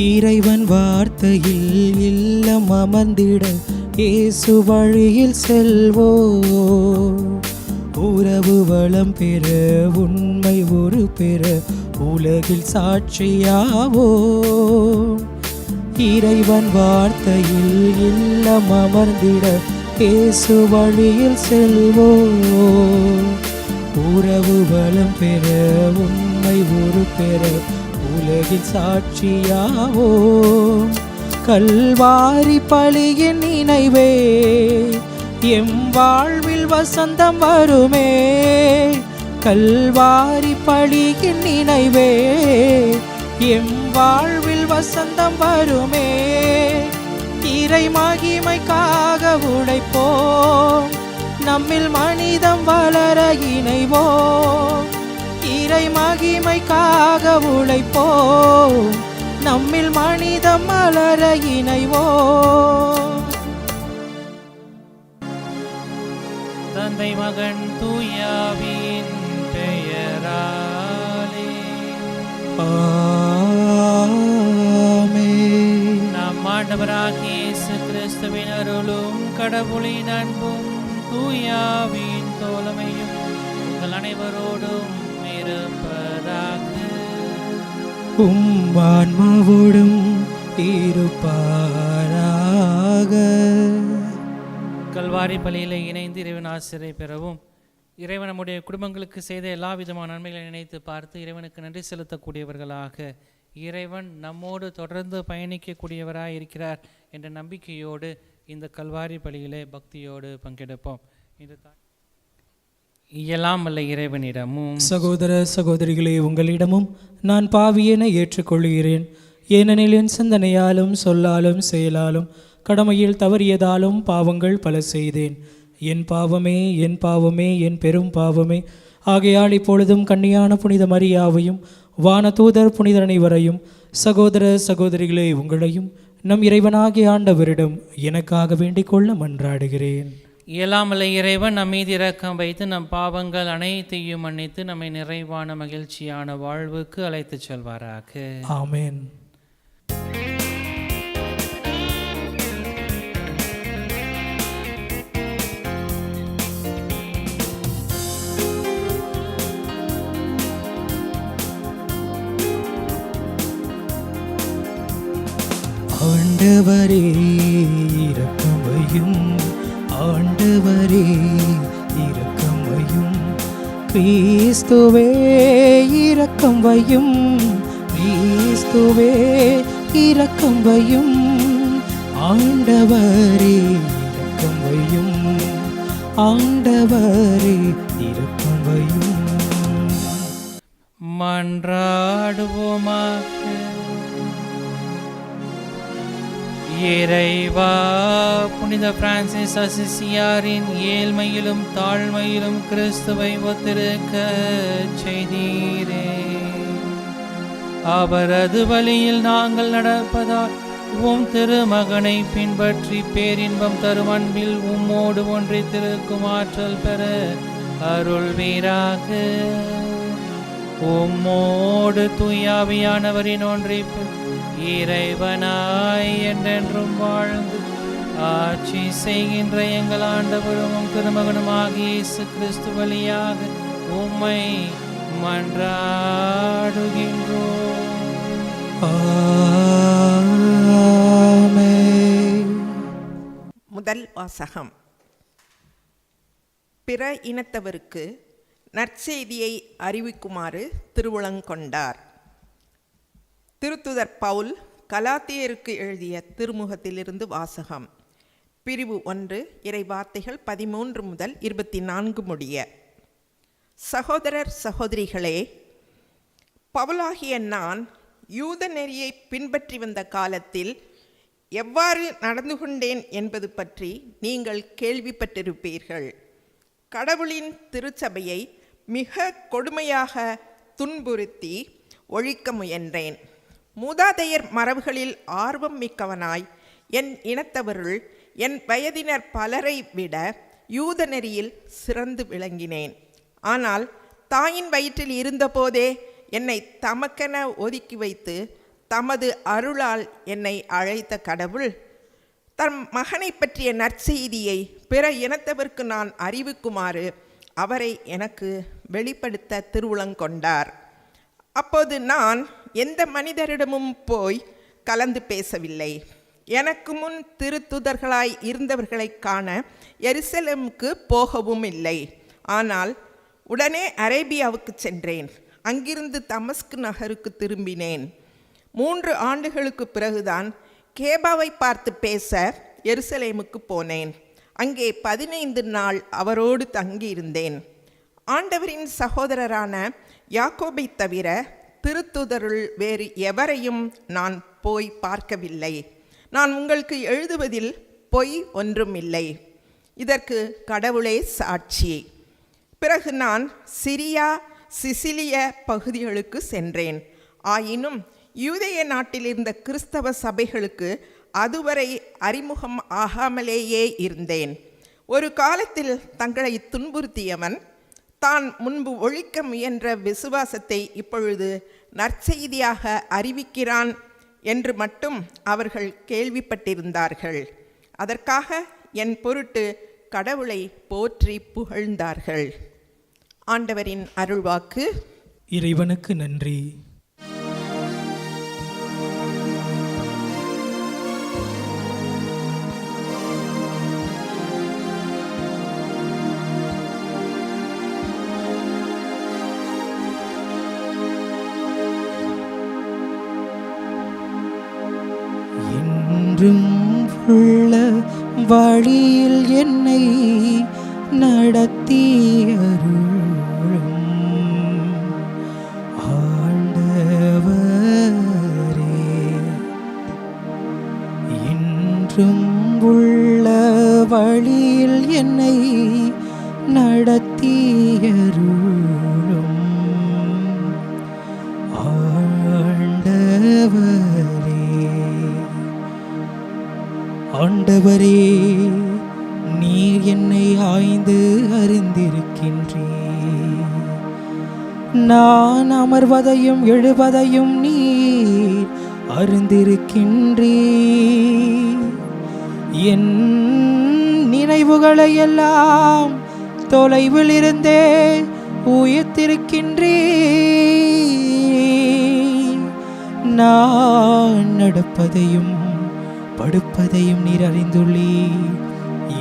இறைவன் வார்த்தையில் இல்லம் அமர்ந்திட இயேசு வழியில் செல்வோ. உறவு வளம் பெற உண்மை ஒரு பெற உலகில் சாட்சியாவோ. இறைவன் வார்த்தையில் இல்லம் அமர்ந்திட இயேசு வழியில் செல்வோ. உறவு வளம் பெற உண்மை ஒரு பெற உலகில் சாட்சியாவோ. கல்வாரி பலியின் நினைவே எம் வாழ்வில் வசந்தம் வருமே. கல்வாரி பலியின் நினைவே எம் வாழ்வில் வசந்தம் வருமே. இறை மகிமைக்காக உழைப்போம், நம்மில் மனிதம் வளர இணைவோம். இறை மகிமைக்காக உழைப்போம், நம்மில் மனிதம் வளர இணைவோம். தந்தை மகன் தூயாவின் பெயராலே ஆமென். நம் ஆண்டவராகிய இயேசு கிறிஸ்துவின் அருளும் கடவுளின் அன்பும் தூயாவின் தோழமையும் உங்கள் அனைவரோடும் இருப்பதாக. ஆன்மாவோடும் இருப்பாராக. கல்வாரி பலியில் இணைந்து இறைவன் ஆசிரியை பெறவும், இறைவன் நம்முடைய குடும்பங்களுக்கு செய்த எல்லா விதமான நன்மைகளை நினைத்து பார்த்து இறைவனுக்கு நன்றி செலுத்தக்கூடியவர்களாக, இறைவன் நம்மோடு தொடர்ந்து பயணிக்கக்கூடியவராக இருக்கிறார் என்ற நம்பிக்கையோடு இந்த கல்வாரி பலியிலே பக்தியோடு பங்கெடுப்போம். இயலாம் வல்ல இறைவனிடமும் சகோதர சகோதரிகளே, உங்களிடமும் நான் பாவியென ஏற்றுக்கொள்கிறேன். ஏனெனில் என் சிந்தனையாலும் சொல்லாலும் செயலாலும் கடமையில் தவறியதாலும் பாவங்கள் பல செய்தேன். என் பாவமே என் பாவமே என் பெரும் பாவமே. ஆகையால் இப்பொழுதும் கன்னியான புனித மரியாவையும் வானதூதர் புனிதர் அனைவரையும், சகோதர சகோதரிகளே உங்களையும் நம் இறைவனாகிய ஆண்டவரிடம் எனக்காக வேண்டிக் கொள்ள மன்றாடுகிறேன். இயலாமலை இறைவன் நம் மீது இரக்கம் வைத்து நம் பாவங்கள் அனைத்தையும் மன்னித்து நம்மை நிறைவான மகிழ்ச்சியான வாழ்வுக்கு அழைத்துச் செல்வாராக. ஆமென். ஆண்டவரே இரக்கம் வையும், ஆண்டவரே இரக்கம் வையும். கிறிஸ்துவே இரக்கம் வையும், கிறிஸ்துவே இரக்கம் வையும். ஆண்டவரே இரக்கம் வையும், ஆண்டவரே இரக்கம் வையும். மன்றாடுவோமாக. இறைவா, புனித பிரான்சிஸ் அசிசியாரின் ஏழ்மையிலும் தாழ்மையிலும் கிறிஸ்துவை ஒத்திருக்க செய்தீரே. அவரது வழியில் நாங்கள் நடப்பதால் உம் திருமகனை பின்பற்றி பேரின்பம் தரும் அன்பில் உம்மோடு ஒன்றித்திருக்கும் ஆற்றல் பெற அருள்வீராக. உம்மோடு தூயாவியானவரின் ஒன்றிப்பு இறைவனாய் என்றென்றும் வாழ்ந்து ஆட்சி செய்கின்ற எங்கள் ஆண்டவரும் திருமகனுமாகிய இயேசு கிறிஸ்து வழியாக உம்மை மன்றாடுகின்றோம். ஆமென். முதல் வாசகம். பிற இனத்தவருக்கு நற்செய்தியை அறிவிக்குமாறு திருவுளங்கொண்டார். திருத்துதர் பவுல் கலாத்தியருக்கு எழுதிய திருமுகத்திலிருந்து வாசகம். பிரிவு 1, இறை வார்த்தைகள் 13 முதல் 24 முடிய. சகோதரர் சகோதரிகளே, பவுலாகிய நான் யூத நெறியை பின்பற்றி வந்த காலத்தில் எவ்வாறு நடந்து கொண்டேன் என்பது பற்றி நீங்கள் கேள்விப்பட்டிருப்பீர்கள். கடவுளின் திருச்சபையை மிக கொடுமையாக துன்புறுத்தி ஒழிக்க முயன்றேன். மூதாதையர் மரபுகளில் ஆர்வம் மிக்கவனாய் என் இனத்தவருள் என் வயதினர் பலரை விட யூத நெறியில் சிறந்து விளங்கினேன். ஆனால் தாயின் வயிற்றில் இருந்தபோதே என்னை தமக்கென ஒதுக்கி வைத்து தமது அருளால் என்னை அழைத்த கடவுள் தம் மகனை பற்றிய நற்செய்தியை பிற இனத்தவருக்கு நான் அறிவிக்குமாறு அவரை எனக்கு வெளிப்படுத்த திருவுளங்கொண்டார். அப்போது நான் எந்த மனிதரிடமும் போய் கலந்து பேசவில்லை. எனக்கு முன் திருத்துதர்களாய் இருந்தவர்களை காண எருசலேமுக்கு போகவும் இல்லை. ஆனால் உடனே அரேபியாவுக்கு சென்றேன். அங்கிருந்து தமஸ்கு நகருக்கு திரும்பினேன். 3 ஆண்டுகளுக்கு பிறகுதான் கேபாவை பார்த்து பேச எருசலேமுக்கு போனேன். அங்கே 15 நாள் அவரோடு தங்கியிருந்தேன். ஆண்டவரின் சகோதரரான யாக்கோபை தவிர திருத்துதருள் வேறு எவரையும் நான் போய் பார்க்கவில்லை. நான் உங்களுக்கு எழுதுவதில் பொய் ஒன்றும் இல்லை. இதற்கு கடவுளே சாட்சி. பிறகு நான் சிரியா சிசிலிய பகுதிகளுக்கு சென்றேன். ஆயினும் யூதேய நாட்டில் இருந்த கிறிஸ்தவ சபைகளுக்கு அதுவரை அறிமுகம் ஆகாமலேயே இருந்தேன். ஒரு காலத்தில் தங்களை துன்புறுத்தியவன் தான் முன்பு ஒழிக்க முயன்ற விசுவாசத்தை இப்பொழுது நற்செய்தியாக அறிவிக்கிறான் என்று மட்டும் அவர்கள் கேள்விப்பட்டிருந்தார்கள். அதற்காக என் பொருட்டு கடவுளை போற்றி புகழ்ந்தார்கள். ஆண்டவரின் அருள்வாக்கு. இறைவனுக்கு நன்றி. என்றும் உள்ள வழியில் என்னை நடத்தி அருளும் ஆண்டவரே. என்றும் உள்ள வழியில் என்னை நடத்தி அருளும் ஆண்டவரே. ஆண்டவரே, நீர் என்னை ஆய்ந்து அறிந்திருக்கின்றீர். நான் அமர்வதையும் எழுவதையும் நீர் அறிந்திருக்கின்றீர். என் நினைவுகளை எல்லாம் தொலைவில் இருந்தே உயர்த்திருக்கின்றீர். நான் நடப்பதையும் படுப்பதையும் நீர் அறிந்துள்ளீர்.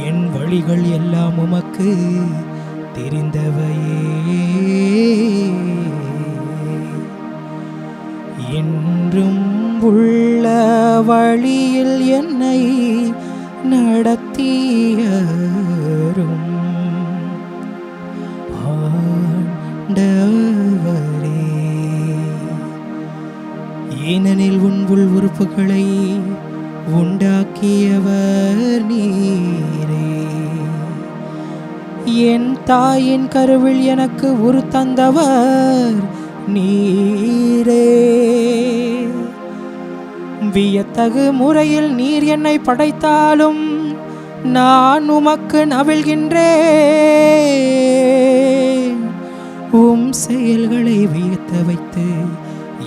என் வழிகள் எல்லாம் உமக்கு தெரிந்தவையே. என்றும் உள்ள வழியில் என்னை நடத்தியரும் ஆண்டவரே. ஏனெனில் உன் உள் உறுப்புகளை உண்டாக்கியவர் நீரே. என் தாயின் கருவில் எனக்கு உரு தந்தவர் நீரே. வியத்தகு முறையில் நீர் என்னை படைத்தாலும் நான் உமக்கு நவிழ்கின்றேன். உம் செயல்களை வியத்த வைத்து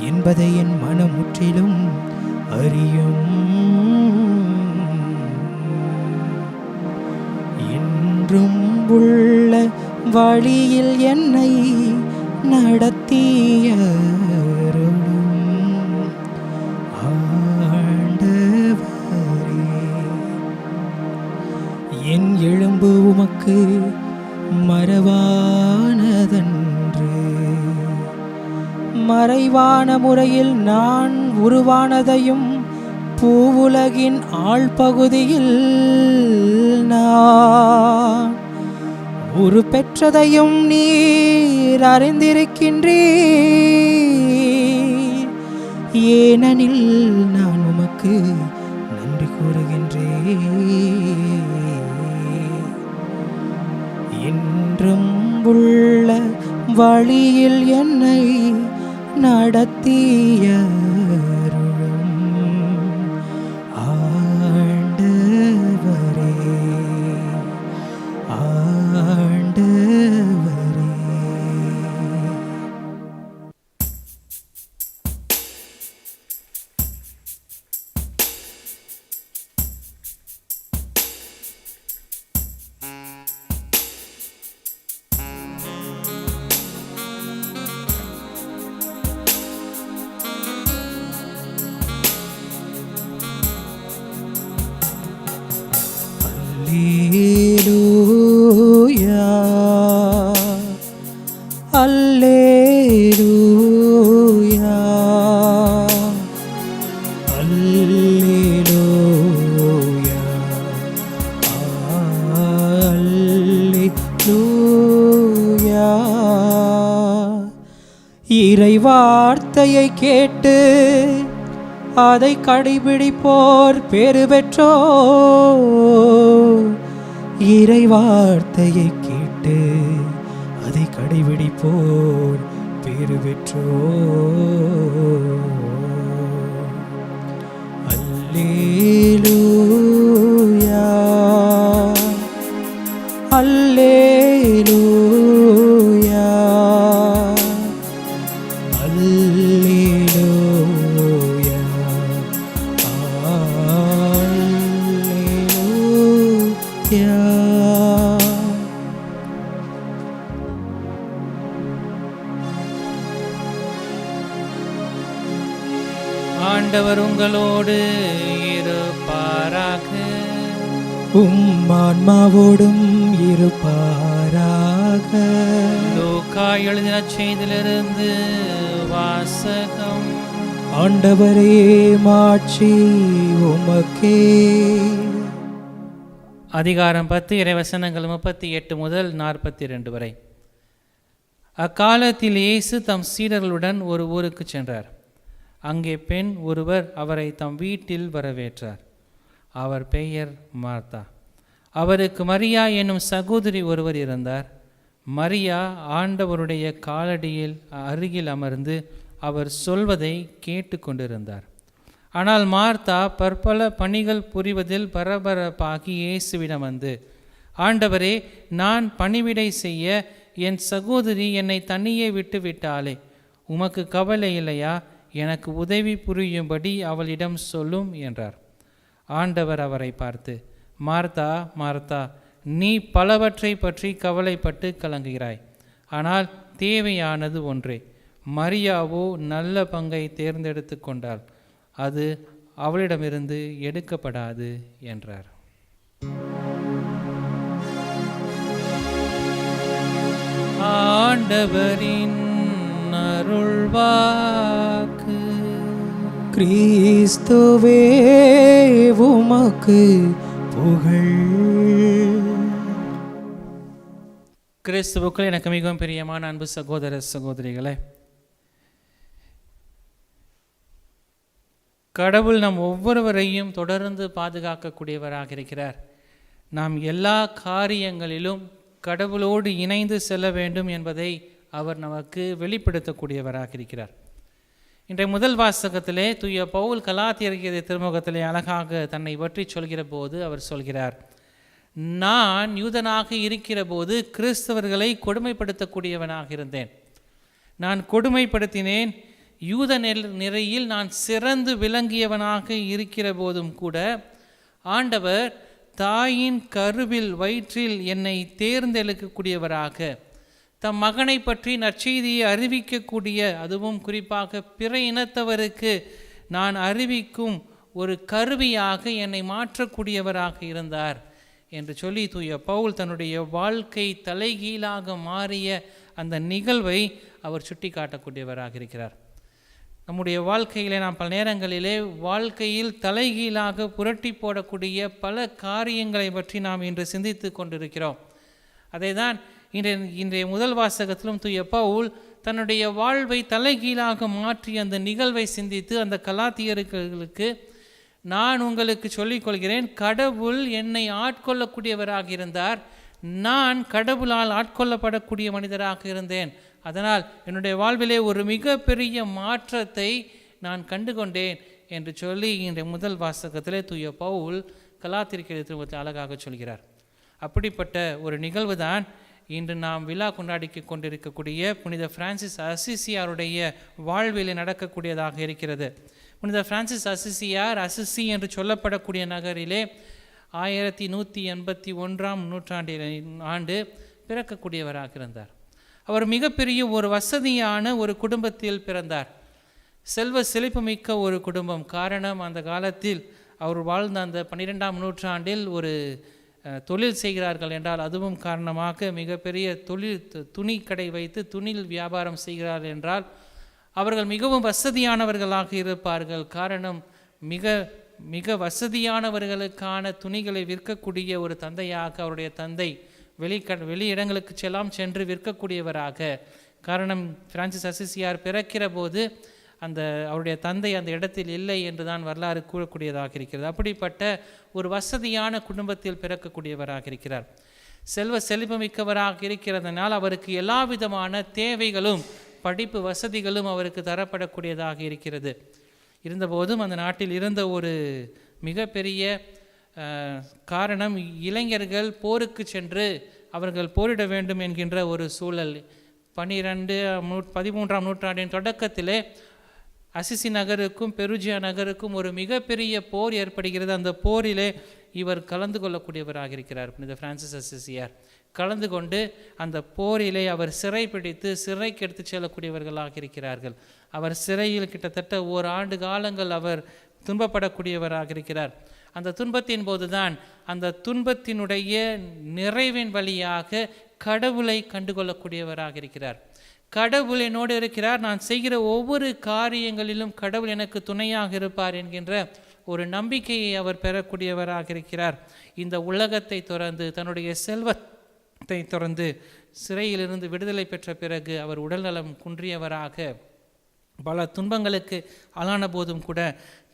என்பதை என் மனம் முற்றிலும் அறியும். என்றும் உள்ள வழியில் என்னை நடத்தியருளும் ஆண்டவரே. என் எலும்பு உமக்கு மறவானதன்று. மறைவான முறையில் நான் உருவானதையும் பூவுலகின் ஆழ்பகுதியில் நான் உரு பெற்றதையும் நீர் அறிந்திருக்கின்றீர். ஏனெனில் நான் உமக்கு நன்றி கூறுகின்றேன். என்றும் உள்ள வழியில் என்னை நடத்தியருளும் ஆண்டவரே. ஆண்டவரே. அல்லேலூயா அல்லேலூயா அல்லேலூயா அல்லேலூயா. இறை வார்த்தையை கேட்டு அதை கடைபிடிப்போர் பேறு பெற்றோர். இறை வார்த்தையை கேட்டு அதை கடைபிடிப்போர் பேறு பெற்றோர். அல்லேலூயா அல்லேலூயா அல்லேலூயா அல்லேலூயா. ஆண்டவர் உங்களோடு இருப்பாராக. ஆன்மாவோடும் இருப்பாராக. லூக்கா எழுதின செய்தியிலிருந்து வாசகம். ஆண்டவரே மாட்சி உமக்கே. அதிகாரம் 10 இறைவசனங்கள் 38 முதல் 42 வரை. அக்காலத்தில் இயேசு தம் சீடர்களுடன் ஒரு ஊருக்கு சென்றார். அங்கே பெண் ஒருவர் அவரை தம் வீட்டில் வரவேற்றார். அவர் பெயர் மார்த்தா. அவருக்கு மரியா என்னும் சகோதரி ஒருவர் இருந்தார். மரியா ஆண்டவருடைய காலடியில் அருகில் அமர்ந்து அவர் சொல்வதை கேட்டு கொண்டிருந்தார். ஆனால் மார்த்தா பற்பல பணிகள் புரிவதில் பரபரப்பாகி இயேசுவிடம் வந்து, ஆண்டவரே, நான் பணிவிடை செய்ய என் சகோதரி என்னை தனியே விட்டு விட்டாளே, உமக்கு கவலை இல்லையா? எனக்கு உதவி புரியும்படி அவளிடம் சொல்லும் என்றார். ஆண்டவர் அவரை பார்த்து, மார்த்தா மார்த்தா, நீ பலவற்றை பற்றி கவலைப்பட்டு கலங்குகிறாய். ஆனால் தேவையானது ஒன்றே. மரியாவோ நல்ல பங்கை தேர்ந்தெடுத்து கொண்டாள். அது அவளிடமிருந்து எடுக்கப்படாது என்றார். ஆண்டவரின் அருள்வாக்கு. கிறிஸ்துவே உமக்கு புகழ். கிறிஸ்துவுக்குள் எனக்கு மிகவும் பிரியமான அன்பு சகோதர சகோதரிகளே, கடவுள் நம் ஒவ்வொருவரையும் தொடர்ந்து பாதுகாக்கக்கூடியவராக இருக்கிறார். நாம் எல்லா காரியங்களிலும் கடவுளோடு இணைந்து செல்ல வேண்டும் என்பதை அவர் நமக்கு வெளிப்படுத்தக்கூடியவராக இருக்கிறார். இன்றைய முதல் வாசகத்திலே தூய பவுல் கலாத்தியர் திருமுகத்திலே அழகாக தன்னை பற்றி சொல்கிற போது அவர் சொல்கிறார், நான் யூதனாக இருக்கிற போது கிறிஸ்தவர்களை கொடுமைப்படுத்தக்கூடியவனாக இருந்தேன். நான் கொடுமைப்படுத்தினேன். யூத நிறையில் நான் சிறந்து விளங்கியவனாக இருக்கிற போதும் கூட ஆண்டவர் தாயின் கருவில் வயிற்றில் என்னை தேர்ந்தெடுக்கக்கூடியவராக, தம் மகனை பற்றி நற்செய்தியை அறிவிக்கக்கூடிய, அதுவும் குறிப்பாக பிற இனத்தவருக்கு நான் அறிவிக்கும் ஒரு கருவியாக என்னை மாற்றக்கூடியவராக இருந்தார் என்று சொல்லி தூய பவுல் தன்னுடைய வாழ்க்கை தலைகீழாக மாறிய அந்த நிகழ்வை அவர் சுட்டி காட்டக்கூடியவராக இருக்கிறார். நம்முடைய வாழ்க்கையிலே நாம் பல நேரங்களிலே வாழ்க்கையில் தலைகீழாக புரட்டி போடக்கூடிய பல காரியங்களை பற்றி நாம் இன்று சிந்தித்து கொண்டிருக்கிறோம். அதை தான் இன்றைய முதல் வாசகத்திலும் தூய பவுல் தன்னுடைய வாழ்வை தலைகீழாக மாற்றி அந்த நிகழ்வை சிந்தித்து அந்த கலாத்தியர்களுக்கு, நான் உங்களுக்கு சொல்லிக்கொள்கிறேன், கடவுள் என்னை ஆட்கொள்ளக்கூடியவராக இருந்தார், நான் கடவுளால் ஆட்கொள்ளப்படக்கூடிய மனிதராக இருந்தேன். அதனால் என்னுடைய வாழ்விலே ஒரு மிகப்பெரிய மாற்றத்தை நான் கண்டுகொண்டேன் என்று சொல்லி இன்றைய முதல் வாசகத்திலே தூய பவுல் கலாத்தியர் திருமுகத்தில் அழகாக சொல்கிறார். அப்படிப்பட்ட ஒரு நிகழ்வு தான் இன்று நாம் விழா கொண்டாடி கொண்டிருக்கக்கூடிய புனித பிரான்சிஸ் அசிசியாருடைய வாழ்வில் நடக்கக்கூடியதாக இருக்கிறது. புனித பிரான்சிஸ் அசிசியார் அசிசி என்று சொல்லப்படக்கூடிய நகரிலே 1181 ஆண்டு பிறக்கக்கூடியவராக இருந்தார். அவர் மிகப்பெரிய ஒரு வசதியான ஒரு குடும்பத்தில் பிறந்தார். செல்வ செழிப்புமிக்க ஒரு குடும்பம். காரணம், அந்த காலத்தில் அவர் வாழ்ந்த அந்த 12ஆம் நூற்றாண்டில் ஒரு தொழில் செய்கிறார்கள் என்றால் அதுவும் காரணமாக, மிகப்பெரிய துணி கடை வைத்து துணில் வியாபாரம் செய்கிறார்கள் என்றால் அவர்கள் மிகவும் வசதியானவர்களாக இருப்பார்கள். காரணம், மிக மிக வசதியானவர்களுக்கான துணிகளை விற்கக்கூடிய ஒரு தந்தையாக அவருடைய தந்தை வெளி இடங்களுக்கு சென்று விற்கக்கூடியவராக. காரணம், பிரான்சிஸ் அசிசியார் பிறக்கிற போது அவருடைய தந்தை அந்த இடத்தில் இல்லை என்று தான் வரலாறு கூறக்கூடியதாக இருக்கிறது. அப்படிப்பட்ட ஒரு வசதியான குடும்பத்தில் பிறக்கக்கூடியவராக இருக்கிறார். செல்வமிக்கவராக இருக்கிறதுனால் அவருக்கு எல்லா விதமான தேவைகளும் படிப்பு வசதிகளும் அவருக்கு தரப்படக்கூடியதாக இருக்கிறது. இருந்தபோதும் அந்த நாட்டில் இருந்த ஒரு மிகப்பெரிய காரணம், இளைஞர்கள் போருக்கு சென்று அவர்கள் போரிட வேண்டும் என்கின்ற ஒரு சூழல். 13ஆம் நூற்றாண்டின் தொடக்கத்திலே அசிசி நகருக்கும் பெருஜியா நகருக்கும் ஒரு மிகப்பெரிய போர் ஏற்படுகிறது. அந்த போரிலே இவர் கலந்து கொள்ளக்கூடியவராக இருக்கிறார். புனித பிரான்சிஸ் அசிசியார் கலந்து கொண்டு அந்த போரிலே அவர் சிறைப்பிடித்து சிறைக்கு எடுத்து செல்லக்கூடியவர்களாக இருக்கிறார்கள். அவர் சிறையில் கிட்டத்தட்ட 1 ஆண்டு காலங்கள் அவர் துன்பப்படக்கூடியவராக இருக்கிறார். அந்த துன்பத்தின் போதுதான் அந்த துன்பத்தினுடைய நிறைவின் வழியாக கடவுளை கண்டுகொள்ளக்கூடியவராக இருக்கிறார். கடவுள் என்னோடு இருக்கிறார், நான் செய்கிற ஒவ்வொரு காரியங்களிலும் கடவுள் எனக்கு துணையாக இருப்பார் என்கின்ற ஒரு நம்பிக்கையை அவர் பெறக்கூடியவராக இருக்கிறார். இந்த உலகத்தை துறந்து, தன்னுடைய செல்வத்தை துறந்து சிறையிலிருந்து விடுதலை பெற்ற பிறகு அவர் உடல்நலம் குன்றியவராக பல துன்பங்களுக்கு ஆளான போதும் கூட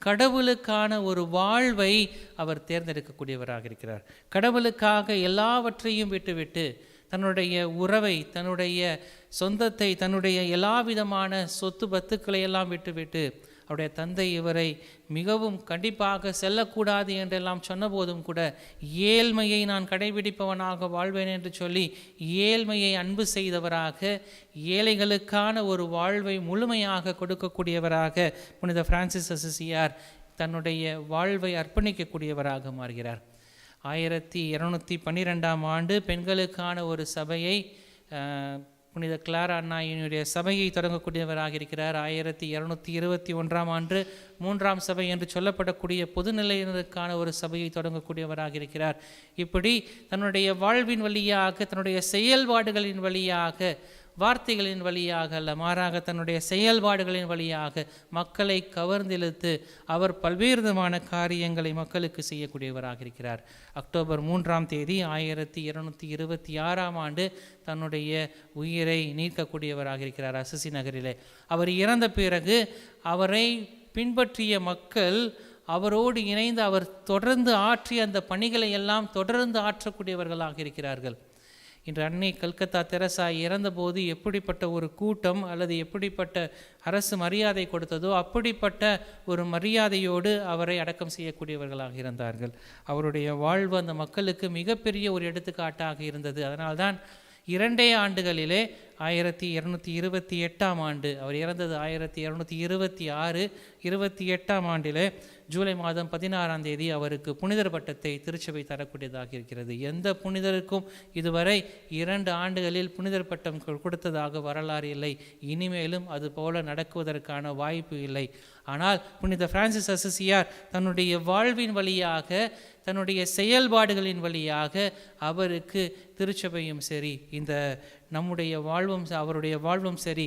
கடவுளுக்கான ஒரு வாழ்வை அவர் தேர்ந்தெடுக்கக்கூடியவராக இருக்கிறார். கடவுளுக்காக எல்லாவற்றையும் விட்டுவிட்டு, தன்னுடைய உறவை, தன்னுடைய சொந்தத்தை, தன்னுடைய எல்லா விதமான சொத்து பத்துக்களை எல்லாம் விட்டுவிட்டு, அவருடைய தந்தை இவரை மிகவும் கண்டிப்பாக செல்லக்கூடாது என்றெல்லாம் சொன்னபோதும் கூட ஏழ்மையை நான் கடைபிடிப்பவனாக வாழ்வேன் என்று சொல்லி ஏழ்மையை அன்பு செய்தவராக, ஏழைகளுக்கான ஒரு வாழ்வை முழுமையாக கொடுக்கக்கூடியவராக புனித பிரான்சிஸ் அசிசியார் தன்னுடைய வாழ்வை அர்ப்பணிக்கக்கூடியவராக மாறுகிறார். 1212ஆம் ஆண்டு பெண்களுக்கான ஒரு சபையை, புனித கிளாரா அன்னாயினுடைய சபையை தொடங்கக்கூடியவராக இருக்கிறார். 1221ஆம் ஆண்டு 3ஆம் சபை என்று சொல்லப்படக்கூடிய பொதுநிலையினருக்கான ஒரு சபையை தொடங்கக்கூடியவராக இருக்கிறார். இப்படி தன்னுடைய வாழ்வின் வழியாக, தன்னுடைய செயல்பாடுகளின் வழியாக, வார்த்தைகளின் வழியாக அல்ல, மாறாக தன்னுடைய செயல்பாடுகளின் வழியாக மக்களை கவர்ந்தெழுத்து அவர் பல்வேறு விதமான காரியங்களை மக்களுக்கு செய்யக்கூடியவராக இருக்கிறார். அக்டோபர் 3ஆம் தேதி 1226ஆம் ஆண்டு தன்னுடைய உயிரை நீக்கக்கூடியவராக இருக்கிறார் அசிசி நகரிலே. அவர் இறந்த பிறகு அவரை பின்பற்றிய மக்கள் அவரோடு இணைந்து அவர் தொடர்ந்து ஆற்றிய அந்த பணிகளை எல்லாம் தொடர்ந்து ஆற்றக்கூடியவர்களாக இருக்கிறார்கள். இன்று அன்னை கல்கத்தா தெரசா இறந்தபோது எப்படிப்பட்ட ஒரு கூட்டம் அல்லது எப்படிப்பட்ட அரசு மரியாதை கொடுத்ததோ அப்படிப்பட்ட ஒரு மரியாதையோடு அவரை அடக்கம் செய்யக்கூடியவர்களாக இருந்தார்கள். அவருடைய வாழ்வு அந்த மக்களுக்கு மிகப்பெரிய ஒரு எடுத்துக்காட்டாக இருந்தது. அதனால்தான் 2 ஆண்டுகளிலே 1228ஆம் ஆண்டு, அவர் இறந்தது 1226, 28ஆம் ஆண்டிலே ஜூலை மாதம் 16ஆம் தேதி அவருக்கு புனிதர் பட்டத்தை திருச்சபை தரக்கூடியதாக இருக்கிறது. எந்த புனிதருக்கும் இதுவரை 2 ஆண்டுகளில் புனிதர் பட்டம் கொடுத்ததாக வரலாறு இல்லை. இனிமேலும் அது போல நடக்குவதற்கான வாய்ப்பு இல்லை. ஆனால் புனித பிரான்சிஸ் அசிசியார் தன்னுடைய வாழ்வின் வழியாக, தன்னுடைய செயல்பாடுகளின் வழியாக அவருக்கு திருச்சபையும் சரி, இந்த நம்முடைய வாழ்வும், அவருடைய வாழ்வும் சரி,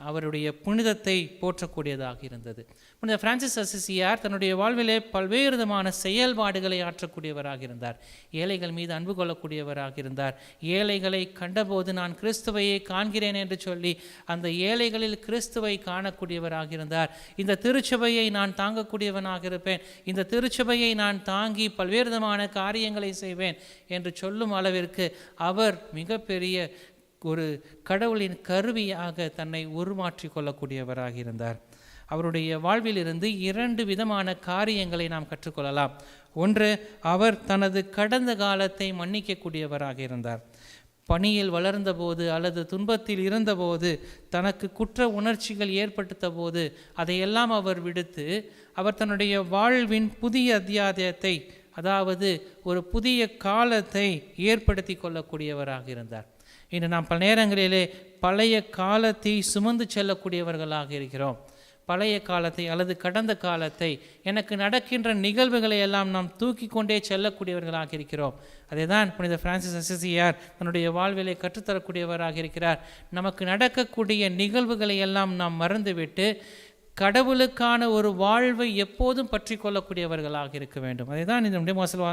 அவருடைய புனிதத்தை போற்றக்கூடியதாக இருந்தது. புனித பிரான்சிஸ் அசிசியார் தன்னுடைய வாழ்விலே பல்வேறு விதமான செயல்பாடுகளை ஆற்றக்கூடியவராக இருந்தார். ஏழைகள் மீது அன்பு கொள்ளக்கூடியவராக இருந்தார். ஏழைகளை கண்டபோது நான் கிறிஸ்துவையை காண்கிறேன் என்று சொல்லி அந்த ஏழைகளில் கிறிஸ்துவை காணக்கூடியவராக இருந்தார். இந்த திருச்சபையை நான் தாங்கக்கூடியவனாக இருப்பேன், இந்த திருச்சபையை நான் தாங்கி பல்வேறு விதமான காரியங்களை செய்வேன் என்று சொல்லும் அளவிற்கு அவர் மிகப்பெரிய ஒரு கடவுளின் கருவியாக தன்னை உருமாற்றி கொள்ளக்கூடியவராக இருந்தார். அவருடைய வாழ்விலிருந்து 2 விதமான காரியங்களை நாம் கற்றுக்கொள்ளலாம். ஒன்று, அவர் தனது கடந்த காலத்தை மன்னிக்கக்கூடியவராக இருந்தார். பணியில் வளர்ந்தபோது அல்லது துன்பத்தில் இருந்தபோது, தனக்கு குற்ற உணர்ச்சிகள் ஏற்படுத்த போது அதையெல்லாம் அவர் விடுத்து, அவர் தன்னுடைய வாழ்வின் புதிய அத்தியாயத்தை, அதாவது ஒரு புதிய காலத்தை ஏற்படுத்தி கொள்ளக்கூடியவராக இருந்தார். இன்று நாம் பல நேரங்களிலே பழைய காலத்தை சுமந்து செல்லக்கூடியவர்களாக இருக்கிறோம். பழைய காலத்தை அல்லது கடந்த காலத்தை, எனக்கு நடக்கின்ற நிகழ்வுகளை எல்லாம் நாம் தூக்கி கொண்டே செல்லக்கூடியவர்களாக இருக்கிறோம். அதை தான் புனித பிரான்சிஸ் அசிசியார் தன்னுடைய வாழ்விலை கற்றுத்தரக்கூடியவராக இருக்கிறார். நமக்கு நடக்கக்கூடிய நிகழ்வுகளை எல்லாம் நாம் மறந்துவிட்டு கடவுளுக்கான ஒரு வாழ்வை எப்போதும் பற்றி கொள்ளக்கூடியவர்களாக இருக்க வேண்டும். அதை தான் இந்த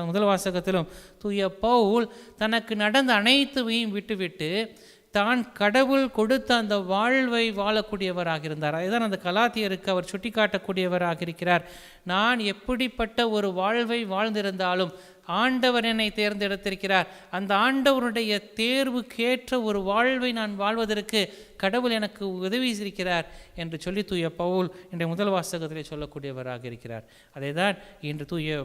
முதல் வாசகத்திலும் தூய பவுல் தனக்கு நடந்த அனைத்தையும் விட்டுவிட்டு தான் கடவுள் கொடுத்த அந்த வாழ்வை வாழக்கூடியவராக இருந்தார். அதுதான் அந்த கலாத்தியருக்கு அவர் சுட்டி காட்டக்கூடியவராக இருக்கிறார். நான் எப்படிப்பட்ட ஒரு வாழ்வை வாழ்ந்திருந்தாலும் ஆண்டவர் என்னை தேர்ந்தெடுத்திருக்கிறார். அந்த ஆண்டவருடைய தேர்வுக்கேற்ற ஒரு வாழ்வை நான் வாழ்வதற்கு கடவுள் எனக்கு உதவி இருக்கிறார் என்று சொல்லி தூய பவுல் இன்றைய முதல் வாசகத்திலே சொல்லக்கூடியவராக இருக்கிறார். அதை தான் இன்று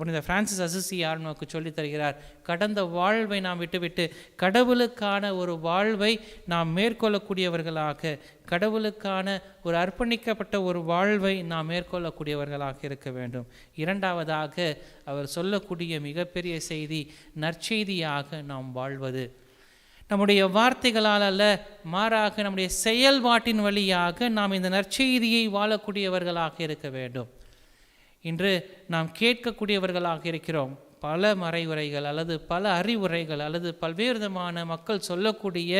புனித பிரான்சிஸ் அசிசியார் நமக்கு சொல்லித் தருகிறார். கடந்த வாழ்வை நாம் விட்டுவிட்டு கடவுளுக்கான ஒரு வாழ்வை நாம் மேற்கொள்ளக்கூடியவர்களாக, கடவுளுக்கான ஒரு அர்ப்பணிக்கப்பட்ட ஒரு வாழ்வை நாம் மேற்கொள்ளக்கூடியவர்களாக இருக்க வேண்டும். இரண்டாவதாக அவர் சொல்லக்கூடிய மிகப்பெரிய செய்தி, நற்செய்தியாக நாம் வாழ்வது. நம்முடைய வார்த்தைகளால் அல்ல, மாறாக நம்முடைய செயல்பாட்டின் வழியாக நாம் இந்த நற்செய்தியை வாழக்கூடியவர்களாக இருக்க வேண்டும். இன்று நாம் கேட்கக்கூடியவர்களாக இருக்கிறோம். பல மறைவுரைகள் அல்லது பல அறிவுரைகள் அல்லது பல்வேறு விதமான மக்கள் சொல்லக்கூடிய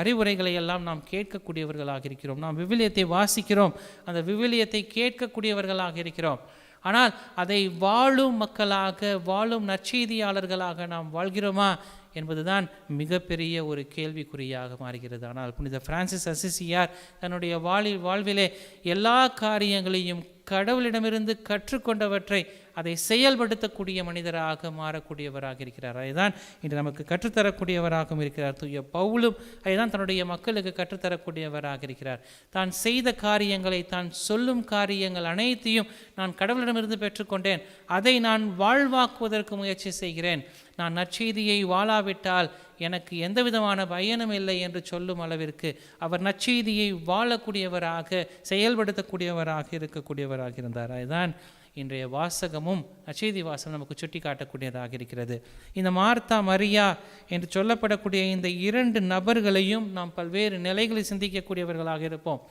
அறிவுரைகளை எல்லாம் நாம் கேட்கக்கூடியவர்களாக இருக்கிறோம். நாம் விவிலியத்தை வாசிக்கிறோம், அந்த விவிலியத்தை கேட்கக்கூடியவர்களாக இருக்கிறோம். ஆனால் அதை வாழும் மக்களாக, வாழும் நற்செய்தியாளர்களாக நாம் வாழ்கிறோமா என்பதுதான் மிகப்பெரிய ஒரு கேள்விக்குறியாக மாறுகிறது. ஆனால் புனித பிரான்சிஸ் அசிசியார் தன்னுடைய வாழ்விலே எல்லா காரியங்களையும் கடவுளிடமிருந்து கற்றுக்கொண்டவற்றை அதை செயல்படுத்தக்கூடிய மனிதராக மாறக்கூடியவராக இருக்கிறார். அதுதான் இன்று நமக்கு கற்றுத்தரக்கூடியவராகவும் இருக்கிறார். தூய பவுலும் அதுதான் தன்னுடைய மக்களுக்கு கற்றுத்தரக்கூடியவராக இருக்கிறார். தான் செய்த காரியங்களை, தான் சொல்லும் காரியங்கள் அனைத்தையும் நான் கடவுளிடமிருந்து பெற்றுக்கொண்டேன், அதை நான் வாழ்வாக்குவதற்கு முயற்சி செய்கிறேன். நான் நற்செய்தியை வாழாவிட்டால் எனக்கு எந்த விதமான பயனும் இல்லை என்று சொல்லும் அளவிற்கு அவர் நற்செய்தியை வாழக்கூடியவராக, செயல்படுத்தக்கூடியவராக இருக்கக்கூடியவராக இருந்தார். அதுதான் இன்றைய வாசகமும் நற்செய்தி வாசகம் நமக்கு சுட்டி காட்டக்கூடியதாக இருக்கிறது. இந்த மார்த்தா மரியா என்று சொல்லப்படக்கூடிய இந்த இரண்டு நபர்களையும் நாம் பல்வேறு நிலைகளில் சிந்திக்கக்கூடியவர்களாக இருப்போம்.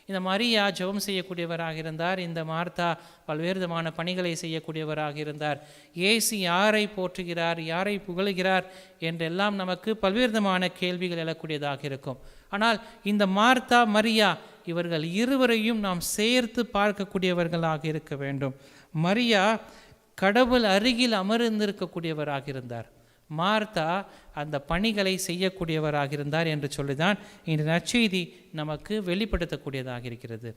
இந்த மரியா ஜெபம் செய்யக்கூடியவராக இருந்தார். இந்த மார்த்தா பல்வேறு விதமான பணிகளை செய்யக்கூடியவராக இருந்தார். இயேசு யாரை போற்றுகிறார், யாரை புகழுகிறார் என்றெல்லாம் நமக்கு பல்வேறு விதமான கேள்விகள் எழக்கூடியதாக இருக்கும். ஆனால் இந்த மார்த்தா மரியா இவர்கள் இருவரையும் நாம் சேர்த்து பார்க்கக்கூடியவர்களாக இருக்க வேண்டும். மரியா கடவுள் அருகில் அமர்ந்திருக்கக்கூடியவராக இருந்தார். மார்த்தா அந்த பணிகளை செய்யக்கூடியவராக இருந்தார் என்று சொல்லிதான் இந்த நற்செய்தி நமக்கு வெளிப்படுத்தக்கூடியதாக இருக்கிறது.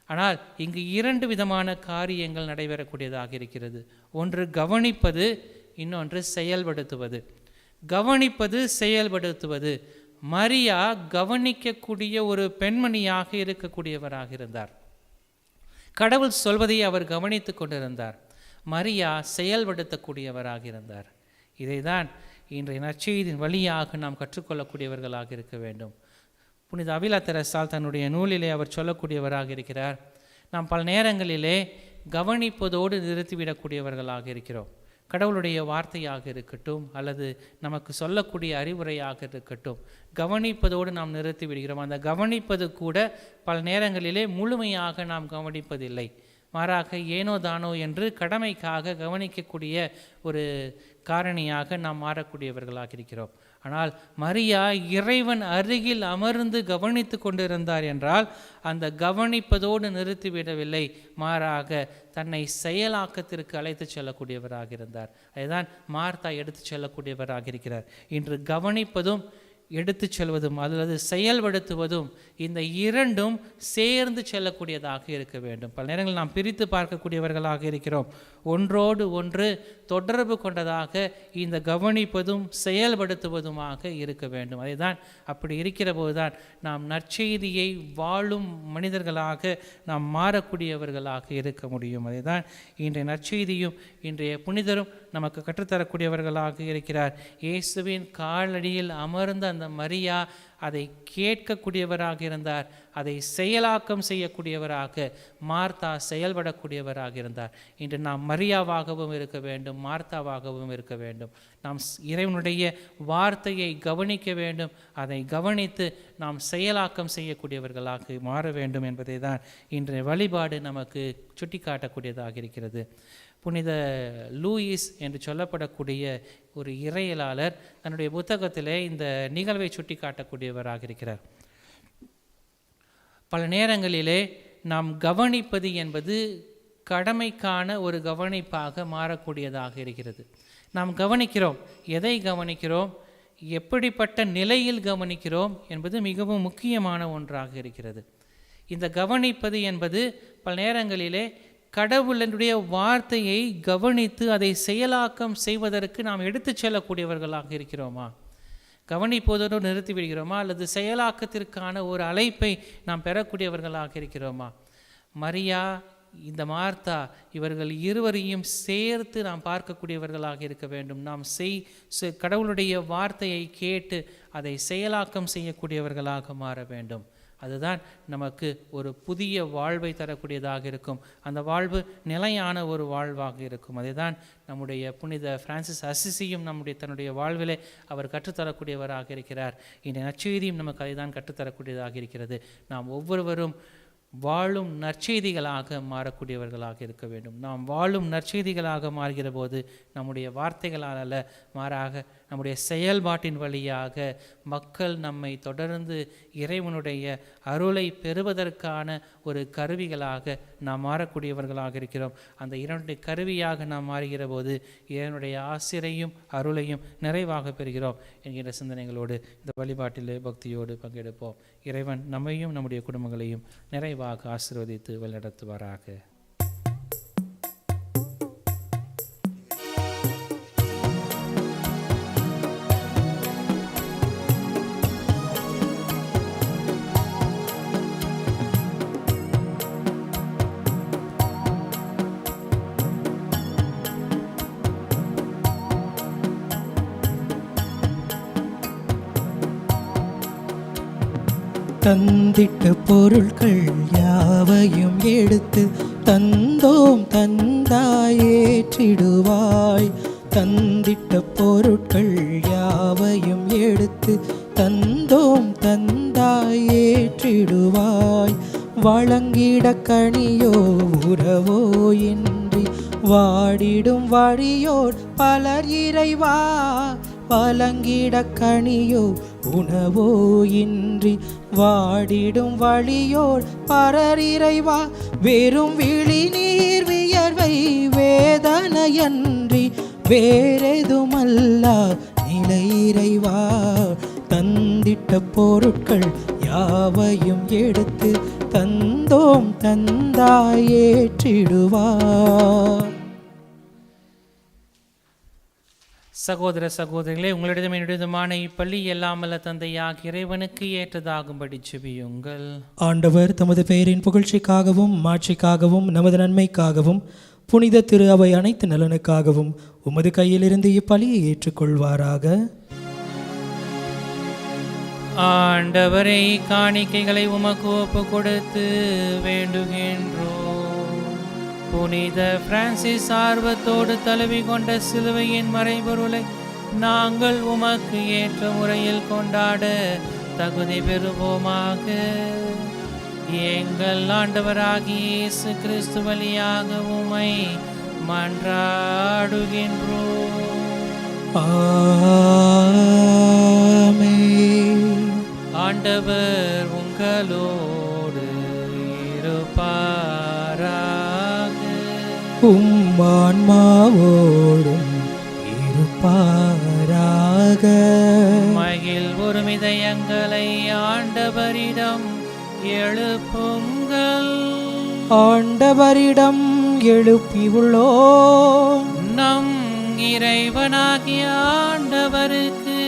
ஆனால் இங்கு இரண்டு விதமான காரியங்கள் நடைபெறக்கூடியதாக இருக்கிறது. ஒன்று கவனிப்பது, இன்னொன்று செயல்படுத்துவது. கவனிப்பது, செயல்படுத்துவது. மரியா கவனிக்கக்கூடிய ஒரு பெண்மணியாக இருக்கக்கூடியவராக இருந்தார். கடவுள் சொல்வதை அவர் கவனித்து கொண்டிருந்தார். மரியா செயல்படுத்தக்கூடியவராக இருந்தார். இதைதான் இன்றைய நற்செய்தியின் வழியாக நாம் கற்றுக்கொள்ளக்கூடியவர்களாக இருக்க வேண்டும். புனித அவிலா தெரசால் தன்னுடைய நூலிலே அவர் சொல்லக்கூடியவராக இருக்கிறார். நாம் பல நேரங்களிலே கவனிப்பதோடு நிறுத்திவிடக்கூடியவர்களாக இருக்கிறோம். கடவுளுடைய வார்த்தையாக இருக்கட்டும் அல்லது நமக்கு சொல்லக்கூடிய அறிவுரையாக இருக்கட்டும், கவனிப்பதோடு நாம் நிறுத்தி விடுகிறோம். அந்த கவனிப்பது கூட பல நேரங்களிலே முழுமையாக நாம் கவனிப்பதில்லை. மாறாக ஏனோ தானோ என்று கடமைக்காக கவனிக்கக்கூடிய ஒரு காரணியாக நாம் மாறக்கூடியவர்களாக இருக்கிறோம். ஆனால் மரியா இறைவன் அருகில் அமர்ந்து கவனித்து கொண்டிருந்தார் என்றால் அந்த கவனிப்பதோடு நிறுத்திவிடவில்லை, மாறாக தன்னை செயலாக்கத்திற்கு அழைத்து செல்லக்கூடியவராக இருந்தார். அதுதான் மார்த்தா எடுத்து செல்லக்கூடியவராக இருக்கிறார். இன்று கவனிப்பதும் எடுத்து செல்வதும் அல்லது செயல்படுத்துவதும் இந்த இரண்டும் சேர்ந்து செல்லக்கூடியதாக இருக்க வேண்டும். பல நேரங்களில் நாம் பிரித்து பார்க்கக்கூடியவர்களாக இருக்கிறோம். ஒன்றோடு ஒன்று தொடர்பு கொண்டதாக இந்த கவனிப்பதும் செயல்படுத்துவதுமாக இருக்க வேண்டும். அதுதான் அப்படி இருக்கிற போதுதான் நாம் நற்செய்தியை வாழும் மனிதர்களாக நாம் மாறக்கூடியவர்களாக இருக்க முடியும். அதுதான் இன்றைய நற்செய்தியும் இன்றைய புனிதரும் நமக்கு கற்றுத்தரக்கூடியவர்களாக இருக்கிறார். இயேசுவின் காலடியில் அமர்ந்த அந்த மரியா அதை கேட்கக்கூடியவராக இருந்தார், அதை செயலாக்கம் செய்யக்கூடியவராக மார்த்தா செயல்படக்கூடியவராக இருந்தார். இன்று நாம் மரியாவாகவும் இருக்க வேண்டும், மார்த்தாவாகவும் இருக்க வேண்டும். நாம் இறைவனுடைய வார்த்தையை கவனிக்க வேண்டும், அதை கவனித்து நாம் செயலாக்கம் செய்யக்கூடியவர்களாக மாற வேண்டும் என்பதை தான் இன்றைய வழிபாடு நமக்கு சுட்டிக்காட்டக்கூடியதாக இருக்கிறது. புனித லூயிஸ் என்று சொல்லப்படக்கூடிய ஒரு இறையியலாளர் தன்னுடைய புத்தகத்திலே இந்த நிகழ்வை சுட்டி காட்டக்கூடியவராக இருக்கிறார். பல நேரங்களிலே நாம் கவனிப்பது என்பது கடமைக்கான ஒரு கவனிப்பாக மாறக்கூடியதாக இருக்கிறது. நாம் கவனிக்கிறோம், எதை கவனிக்கிறோம், எப்படிப்பட்ட நிலையில் கவனிக்கிறோம் என்பது மிகவும் முக்கியமான ஒன்றாக இருக்கிறது. இந்த கவனிப்பது என்பது பல நேரங்களிலே கடவுளுடைய வார்த்தையை கவனித்து அதை செயலாக்கம் செய்வதற்கு நாம் எடுத்து செல்லக்கூடியவர்களாக இருக்கிறோமா? கவனிப்பதோடு நிறுத்தி விடுகிறோமா? அல்லது செயலாக்கத்திற்கான ஒரு அழைப்பை நாம் பெறக்கூடியவர்களாக இருக்கிறோமா? மரியா, இந்த மார்த்தா, இவர்கள் இருவரையும் சேர்த்து நாம் பார்க்கக்கூடியவர்களாக இருக்க வேண்டும். நாம் கடவுளுடைய வார்த்தையை கேட்டு அதை செயலாக்கம் செய்யக்கூடியவர்களாக மாற வேண்டும். அதுதான் நமக்கு ஒரு புதிய வாழ்வை தரக்கூடியதாக இருக்கும். அந்த வாழ்வு நிலையான ஒரு வாழ்வாக இருக்கும். அதை தான் நம்முடைய புனித பிரான்சிஸ் அசிசியும் தன்னுடைய வாழ்விலே அவர் கற்றுத்தரக்கூடியவராக இருக்கிறார். இந்த நற்செய்தியும் நமக்கு அதை தான் கற்றுத்தரக்கூடியதாக இருக்கிறது. நாம் ஒவ்வொருவரும் வாழும் நற்செய்திகளாக மாறக்கூடியவர்களாக இருக்க வேண்டும். நாம் வாழும் நற்செய்திகளாக மாறுகிற போது நம்முடைய வார்த்தைகளால் அல்ல, மாறாக நம்முடைய செயல்பாட்டின் வழியாக மக்கள் நம்மை தொடர்ந்து இறைவனுடைய அருளை பெறுவதற்கான ஒரு கருவிகளாக நாம் மாறக்கூடியவர்களாக இருக்கிறோம். அந்த இறைவனுடைய கருவியாக நாம் மாறுகிற போது இறைவனுடைய ஆசிரையும் அருளையும் நிறைவாக பெறுகிறோம் என்கிற சிந்தனைகளோடு இந்த வழிபாட்டிலே பக்தியோடு பங்கெடுப்போம். இறைவன் நம்மையும் நம்முடைய குடும்பங்களையும் நிறைவாக ஆசீர்வதித்து வழிநடத்துவாராக. தந்திட்ட பொருட்கள் யாவையும் எடுத்து தந்தோம் தந்தாயேற்றிடுவாய். தந்திட்ட பொருட்கள் யாவையும் எடுத்து தந்தோம் தந்தாயேற்றிடுவாய். வழங்கிட கனியோ உறவோ இன்றி வாடிடும் வழியோர் பலர் இறைவா. வழங்கிட கனியோ உணவோ இன்றி வாடிடும் வழியோர் பலர் இறைவா. வெறும் விழி நீர் வியர்வை வேதனையன்றி வேறெதுமல்லா நிலை இறைவா. தந்திட்ட பொருட்கள் யாவையும் எடுத்து தந்தோம் தந்தாயேற்றிடுவார். சகோதர சகோதரிகளே, உங்களிடம் என்னுடையதுமான இப்பள்ளி எல்லாமல்ல தந்தையாக இறைவனுக்கு ஏற்றதாகும்படி செபியுங்கள். ஆண்டவர் தமது பெயரின் புகழ்ச்சிக்காகவும் மாட்சிக்காகவும் நமது நன்மைக்காகவும் புனித திரு அவை அனைத்து நலனுக்காகவும் உமது கையிலிருந்து இப்பலியை ஏற்றுக்கொள்வாராக. ஆண்டவரை, காணிக்கைகளை உமக்கு ஒப்பு கொடுத்து வேண்டுகின்றோம். புனித பிரான்சிஸ் ஆர்வத்தோடு தழுவி கொண்ட சிலுவையின் மறைபொருளை நாங்கள் உமக்கு ஏற்ற முறையில் கொண்டாட தகுதி பெறுவோமாக. எங்கள் ஆண்டவராகிய இயேசு கிறிஸ்து வழியாக உம்மை மன்றாடுகின்றோம். ஆமென். ஆண்டவர் உங்களோடு இருப்பாராக. உம்மான்மாவோடும் இருப்பாராக. மகிழ் ஒருமிதயங்களை ஆண்டவரிடம் எழுப்புங்கள். ஆண்டவரிடம் எழுப்பியுள்ளோம். நம் இறைவனாகிய ஆண்டவருக்கு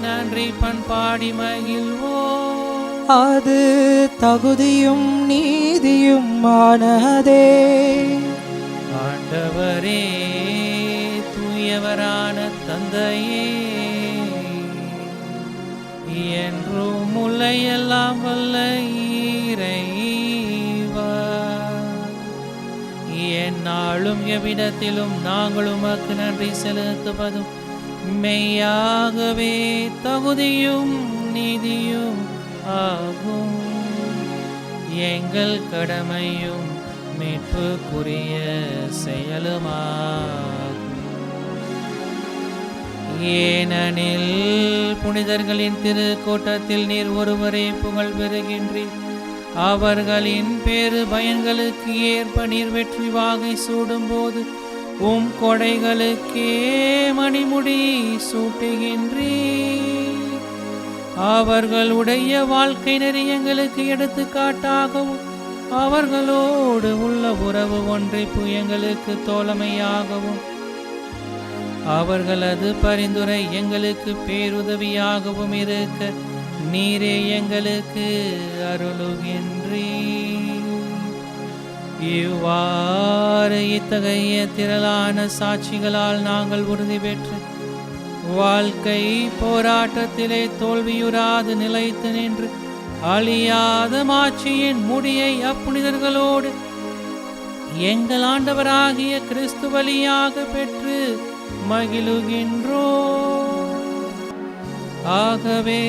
நன்றி பண்பாடி மகிழ்வோம். அது தகுதியும் நீதியும் ஆனதே. ஆண்டவரே, தூயவரான தந்தையே, எல்லாம் வல்ல இறைவா, எந்நாளும் எவ்விடத்திலும் நாங்கள் உமக்கு நன்றி செலுத்துவதும் மெய்யாகவே தகுதியும் நீதியும் ஆகும். எங்கள் கடமையும் மீட்புக்குரிய செயலுமாகும். ஏனெனில் புனிதர்களின் திருக்கூட்டத்தில் நீர் ஒருவரே புகழ் பெறுகின்றீர். அவர்களின் பேறு பயன்களுக்கு ஏற்ப நீர் வெற்றி வாகை சூடும்போது கொடைகளுக்கே மணிமுடி சூட்டுகின்றீர். அவர்களுடைய வாழ்க்கை நெறி எங்களுக்கு எடுத்துக்காட்டாகவும் அவர்களோடு உள்ள உறவு ஒன்றிப்பு எங்களுக்கு தோழமையாகவும் அவர்களது பரிந்துரை எங்களுக்கு பேருதவியாகவும் இருக்க நீரே எங்களுக்கு அருளுகின்றீர். இவ்வாறு இத்தகைய திரளான சாட்சிகளால் நாங்கள் உறுதி பெற்று வாழ்க்கை போராட்டத்திலே தோல்வியுறாது நிலைத்து நின்று அழியாத மாட்சியின் முடியை அப்புனிதர்களோடு எங்கள் ஆண்டவராகிய கிறிஸ்து வழியாக பெற்று மகிழுகின்றோம். ஆகவே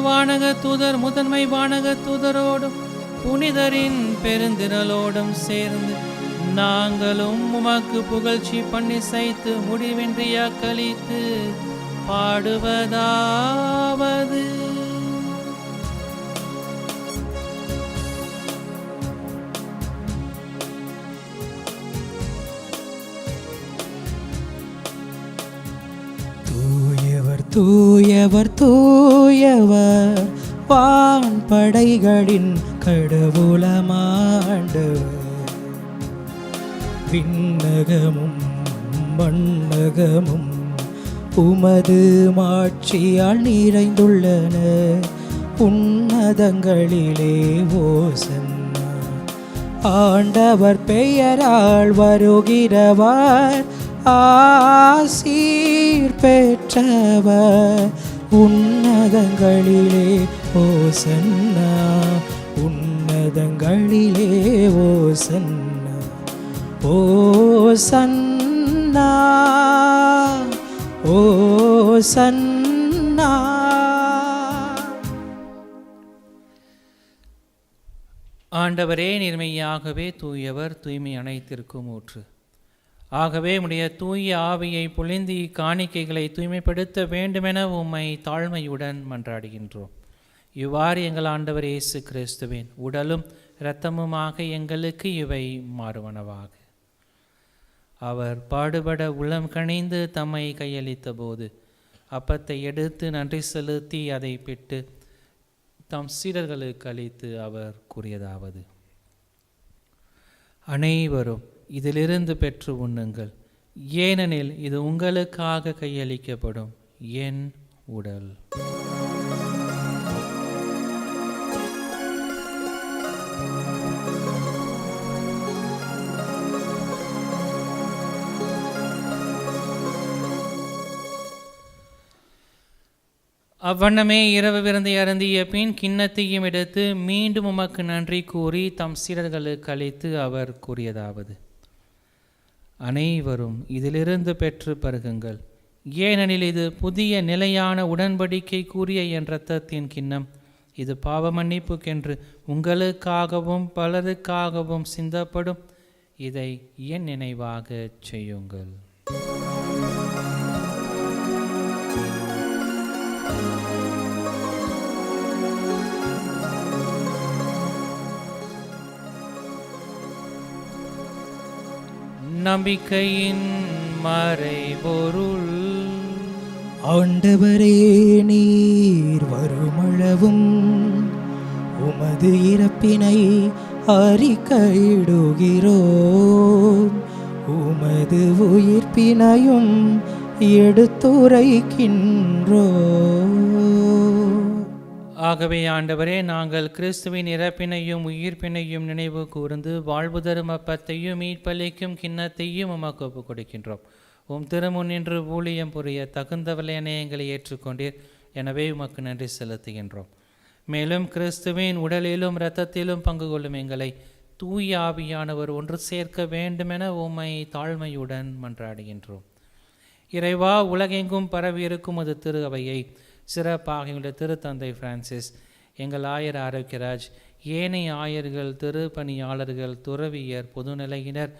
வானக தூதர் முதன்மை வானக தூதரோடும் புனிதரின் பெருந்திரளோடும் சேர்ந்து நாங்களும் உமக்கு புகழ்ச்சி பண்ணி சைத்து முடிவின்றி அக்களித்து பாடுவதாவது: தூயவர் தூயவர் தூயவர் வான் படைகளின் கடவுளமாண்டவர். விண்ணகமும் மண்ணகமும் உமது மாட்சியால் நிறைந்துள்ளன. உன்னதங்களிலே ஓசன்னா. ஆண்டவர் பெயரால் வருகிறவர் ஆசீர் பெற்றவர். உன்னதங்களிலே ஓசன்னா. உன்னதங்களிலே ஓசன்னா. ஓசன்னா ஓசன்னா. ஆண்டவரே, நீர்மையாகவே தூயவர், தூய்மை அனைத்திற்கும் ஊற்று. ஆகவே உம்முடைய தூய ஆவியை பொழிந்து இக்காணிக்கைகளை தூய்மைப்படுத்த வேண்டுமென உம்மை தாழ்மையுடன் மன்றாடுகின்றோம். இவ்வாறு எங்கள் ஆண்டவர் இயேசு கிறிஸ்துவின் உடலும் இரத்தமுமாக எங்களுக்கு இவை மாறுவனவாக. அவர் பாடுபட உளம் கனிந்து தம்மை கையளித்த போது அப்பத்தை எடுத்து நன்றி செலுத்தி அதை பிட்டு தம் சீடர்களுக்கு அளித்து அவர் கூறியதாவது: அனைவரும் இதிலிருந்து பெற்று உண்ணுங்கள், ஏனெனில் இது உங்களுக்காக கையளிக்கப்படும் என் உடல். அவ்வண்ணமே இரவு விருந்தை அருந்திய பின் கிண்ணத்தையும் எடுத்து மீண்டும் உமக்கு நன்றி கூறி தம் சீடர்களுக்கு அளித்து அவர் கூறியதாவது: அனைவரும் இதிலிருந்து பெற்று பருகுங்கள், ஏனெனில் இது புதிய நிலையான உடன்படிக்கை கூறிய என் இரத்தத்தின் கிண்ணம். இது பாவ மன்னிப்புக்கென்று உங்களுக்காகவும் பலருக்காகவும் சிந்தப்படும். இதை என் நினைவாக செய்யுங்கள். நம்பிக்கையின் மறைபொருள். ஆண்டவரே, நீர் வருமளவும் உமது இறப்பினை அறிக்கையிடுகிறோம், உமது உயிர்ப்பினையும் எடுத்துரைக்கின்றோம். ஆகவே ஆண்டவரே, நாங்கள் கிறிஸ்துவின் இறப்பினையும் உயிர்ப்பினையும் நினைவு கூர்ந்து வாழ்வு தரும் அப்பத்தையும் மீட்பளிக்கும் கிண்ணத்தையும் உமக்கு ஒப்புக் கொடுக்கின்றோம். உம் திருமுன் நின்று ஊழியம் புரிய தகுந்த விலையனை எங்களை ஏற்றுக்கொண்டீர். எனவே உமக்கு நன்றி செலுத்துகின்றோம். மேலும் கிறிஸ்துவின் உடலிலும் இரத்தத்திலும் பங்கு கொள்ளும் எங்களை தூய ஆவியானவர் ஒன்று சேர்க்க வேண்டுமென உம்மை தாழ்மையுடன் மன்றாடுகின்றோம். இறைவா, உலகெங்கும் பரவி இருக்கும் அது திரு அவையை சிறப்பாக எங்களுடைய திருத்தந்தை பிரான்சிஸ், எங்கள் ஆயர் ஆரோக்கியராஜ், ஏனைய ஆயர்கள், திருப்பணியாளர்கள், துறவியர், பொதுநிலையினர்,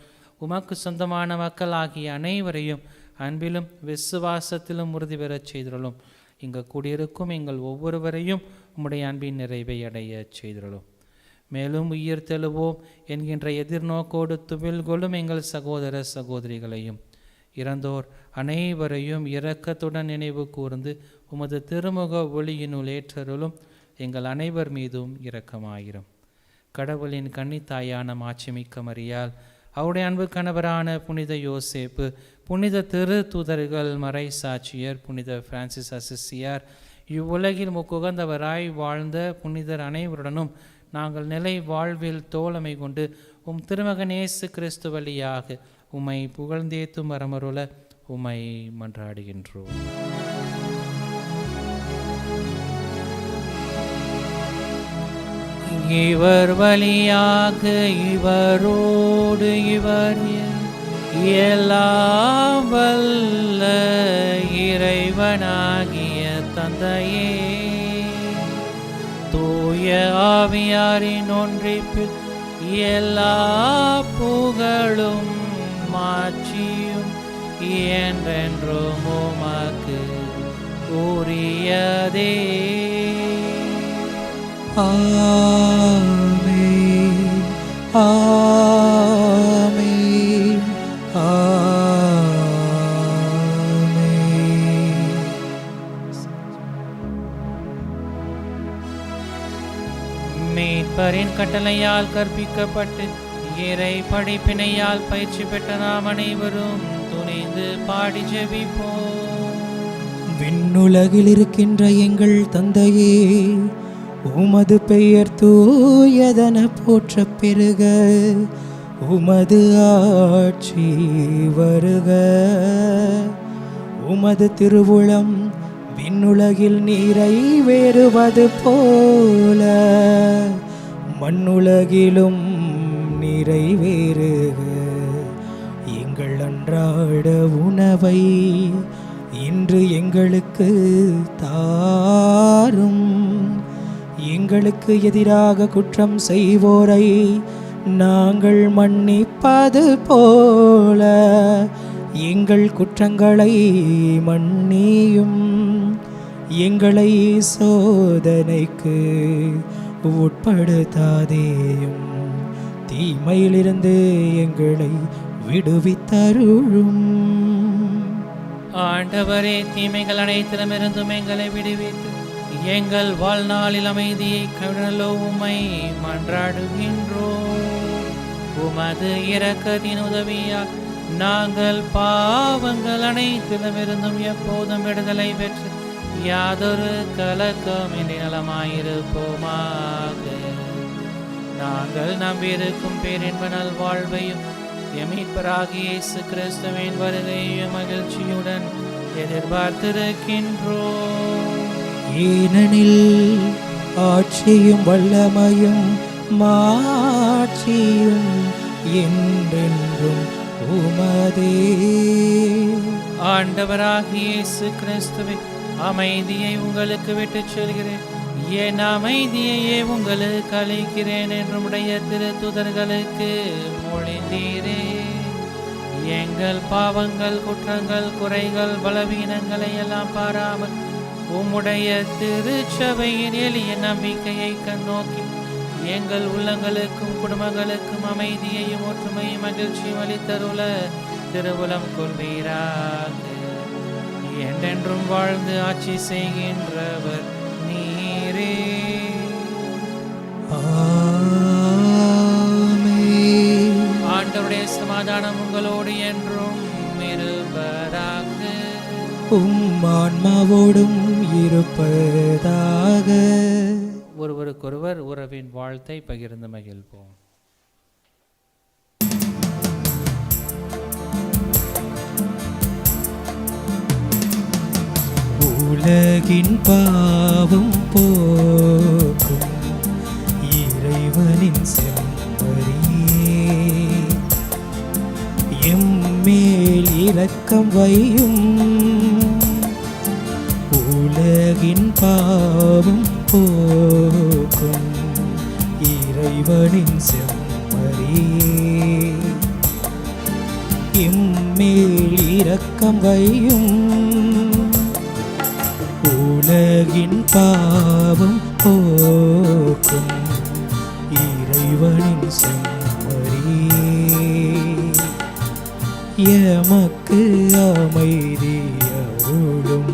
உமக்கு சொந்தமான மக்கள் ஆகிய அனைவரையும் அன்பிலும் விசுவாசத்திலும் உறுதி பெறச் செய்துள்ளோம். இங்கு கூடியிருக்கும் எங்கள் ஒவ்வொருவரையும் உம்முடைய அன்பின் நிறைவை அடைய செய்துள்ளோம். மேலும் உயிர் தெழுவோம் என்கின்ற எதிர்நோக்கோடு துவில் கொள்ளும் எங்கள் சகோதர சகோதரிகளையும் இறந்தோர் அனைவரையும் இரக்கத்துடன் நினைவு கூர்ந்து உமது திருமுக ஒளியினுள் ஏற்றருளும். எங்கள் அனைவர் மீதும் இரக்கமாயிரும். கடவுளின் கன்னித்தாயான மாட்சிமிக்க மரியாள், அவருடைய அன்பு கணவரான புனித யோசேப்பு, புனித திரு தூதர்கள், மறை சாட்சியர், புனித பிரான்சிஸ் அசிசியார், இவ்வுலகில் முக்குகந்தவராய் வாழ்ந்த புனிதர் அனைவருடனும் நாங்கள் நிலை வாழ்வில் தோழமை கொண்டு உம் திருமகன் இயேசு கிறிஸ்து வழியாக உம்மை புகழ்ந்தேத்தும் வரமருள உம்மை மன்றாடுகின்றோம். இவர் வழியாக இவரோடு இவர் எல்லாம் வல்ல இறைவனாகிய தந்தையே, தூய ஆவியாரின் ஒன்றிப்பில் எல்லா புகழும் மாட்சியும் என்றென்றும் உமக்கு உரியதே. ஆமென், ஆமென், ஆமென். மீட்பரின் கட்டளையால் கற்பிக்கப்பட்டு இறை படிப்பினையால் பயிற்சி பெற்ற நாம் அனைவரும் துணிந்து பாடி ஜெபிப்போம். விண்ணுலகில் இருக்கின்ற எங்கள் தந்தையே, உமது பெயர் தூயதென போற்றப் பெறுக. உமது ஆட்சி வருக. உமது திருவுளம் விண்ணுலகில் நிறைவேறுவது போல மண்ணுலகிலும் நிறைவேறுக. எங்கள் அன்றாட உணவை இன்று எங்களுக்கு தாரும். எங்களுக்கு எதிராக குற்றம் செய்வோரை நாங்கள் மன்னிப்பது போல எங்கள் குற்றங்களை மன்னியும். எங்களை சோதனைக்கு உட்படுத்தாதேயும், தீமையிலிருந்து எங்களை விடுவித்தருளும். ஆண்டவரே, தீமைகள் அனைத்திலுமிருந்தும் எங்களை விடுவித்து எங்கள் வாழ்நாளில் அமைதியை கருணலோ உம்மை மன்றாடுகின்றோம். உமது இரக்கத்தின் உதவியால் நாங்கள் பாவங்கள் அனைத்திலுமிருந்தும் எப்போதும் விடுதலை பெற்று யாதொரு கலக்கமின்றி நலமாயிருப்போமாக. நாங்கள் நம்பியிருக்கும் பேரின்ப நல்வாழ்வையும் எமீட்பராகிய இயேசு கிறிஸ்துவின் வருகையும் மகிழ்ச்சியுடன் எதிர்பார்த்திருக்கின்றோம். ஏனெனில் ஆட்சியும் வல்லமையும் மாட்சியும் என்றென்றும் உமதே. ஆண்டவராகிய இயேசு கிறிஸ்துவே, அமைதியை உங்களுக்கு விட்டுச் செல்கிறேன், என் அமைதியையே உங்களுக்கு அளிக்கிறேன் என்று உடைய திருத்தூதர்களுக்கு மொழிந்தீரே. எங்கள் பாவங்கள், குற்றங்கள், குறைகள், பலவீனங்களை எல்லாம் பாராமல் உம்முடைய திருச்சபையின் எளிய நம்பிக்கையை கண்ணோக்கி எங்கள் உள்ளங்களுக்கும் குடும்பங்களுக்கும் அமைதியையும் ஒற்றுமையும் மகிழ்ச்சியும் அளித்தருள திருவுளம் கொள்வீராக. என்றென்றும் வாழ்ந்து ஆட்சி செய்கின்றவர் நீரே. ஆமென். ஆண்டவருடைய சமாதானம் உங்களோடு என்றும் இருப்பதாக. உம் ஆன்மாவோடும் இருப்பதாக. ஒருவருக்கொருவர் உறவின் வாழ்த்தை பகிர்ந்து மகிழ்வோம். உலகின் பாவம் போக்கும் இறைவனின் செம்மறியே, எம்மேல் இரக்கம் வையும், உலகின் பாவம் போக்கும் இறைவனின் செம்மறியே, எம்மேல் இரக்கம் வையும், உலகின் பாவம் போக்கும் இறைவனின் செம்மறியே, எமக்கு அமைதி அருளும்,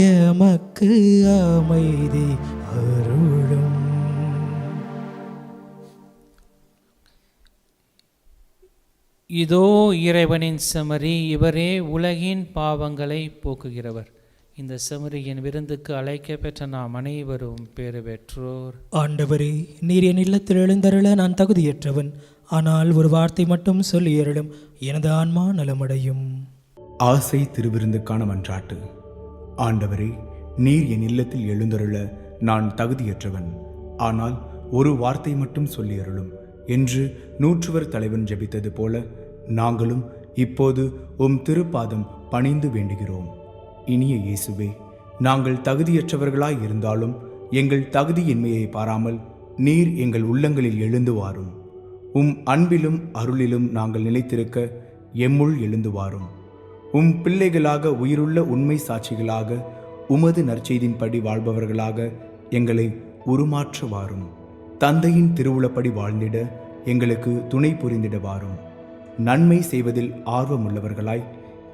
எமக்கு அமைதி அருளும். இதோ இறைவனின் செம்மறி, இவரே உலகின் பாவங்களை போக்குகிறவர். இந்த செம்மறியின் விருந்துக்கு அழைக்க பெற்ற நாம் அனைவரும் பேறு பெற்றோர். ஆண்டவரே, நீர் என் இல்லத்தில் எழுந்தருள நான் தகுதியற்றவன், ஆனால் ஒரு வார்த்தை மட்டும் சொல்லி அருளும், எனது ஆன்மா நலமடையும். ஆசை திருவிருந்துக்கான மன்றாட்டு. ஆண்டவரே, நீர் என் இல்லத்தில் எழுந்தருள நான் தகுதியற்றவன், ஆனால் ஒரு வார்த்தை மட்டும் சொல்லி அருளும் என்று நூற்றுவர் தலைவன் ஜெபித்தது போல நாங்களும் இப்போது உம் திருப்பாதம் பணிந்து வேண்டுகிறோம். இனிய இயேசுவே, நாங்கள் தகுதியற்றவர்களாய் இருந்தாலும் எங்கள் தகுதியின்மையை பாராமல் நீர் எங்கள் உள்ளங்களில் எழுந்து வாரும். உம் அன்பிலும் அருளிலும் நாங்கள் நிலைத்திருக்க எம்முள் எழுந்து வாரும். உம் பிள்ளைகளாக, உயிருள்ள உண்மை சாட்சிகளாக, உமது நற்செய்தின்படி வாழ்பவர்களாக எங்களை உருமாற்ற வாரும். தந்தையின் திருவுளப்படி வாழ்ந்திட எங்களுக்கு துணை புரிந்திட வாரும். நன்மை செய்வதில் ஆர்வமுள்ளவர்களாய்,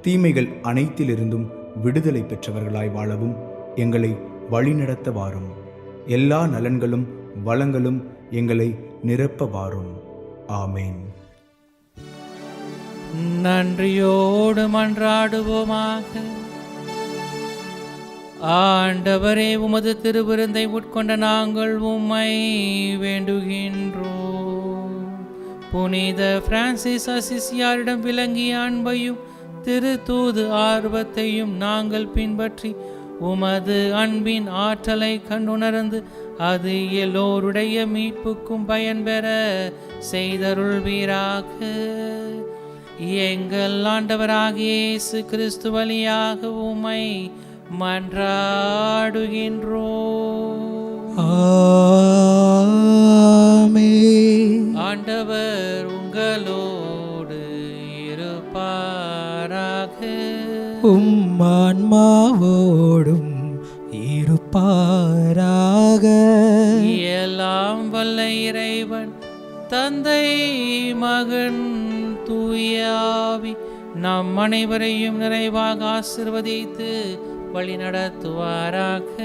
தீமைகள் அனைத்திலிருந்தும் விடுதலை பெற்றவர்களாய் வாழவும் எங்களை வழிநடத்த வாரும். எல்லா நலன்களும் வளங்களும் எங்களை நிரப்ப வாரும். ஆமேன். நன்றியோடு மன்றாடுவோமாக. ஆண்டவரே, உமது திருவிருந்தை உட்கொண்ட நாங்கள் உம்மை வேண்டுகின்றோம். புனித பிரான்சிஸ் அசிசியாரிடம் விளங்கிய அன்பையும் திரு தூது ஆர்வத்தையும் நாங்கள் பின்பற்றி உமது அன்பின் ஆற்றலை கண்டுணர்ந்து அது எல்லோருடைய மீட்புக்கும் பயன்பெற செய்தருள்வீராக. எங்கள் ஆண்டவராகிய இயேசு கிறிஸ்து வழியாக உம்மை மன்றாடுகின்றோம். ஆமென். ஆண்டவர் உங்களோடு இருப்பாராக. உம் ஆன்மாவோடும் இருப்பாராக. எல்லாம் வல்ல இறைவன் தந்தை, மகன், தூய ஆவி நம் அனைவரையும் நிறைவாக ஆசீர்வதித்து வழிநடத்துவாராக.